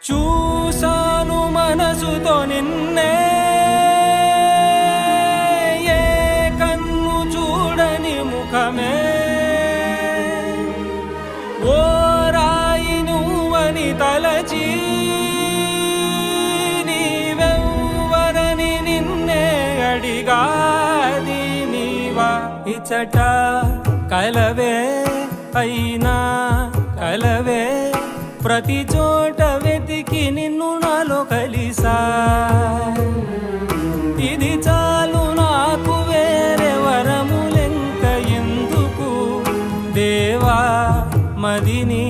చూసాను మనసుతో నిన్నే, ఏ కన్ను చూడని ముఖమే, ఓ రాయి నువ్వని తలచి నీవెవ్వరని నిన్నే అడిగాది నీవా. ఇచ్చట కలవే అయినా కలవే, ప్రతి చోట వెతికి నిన్ను నాలో కలిసా. ఇది చాలు నాకు, వేరే వరములెంక ఎందుకు దేవా. మదిని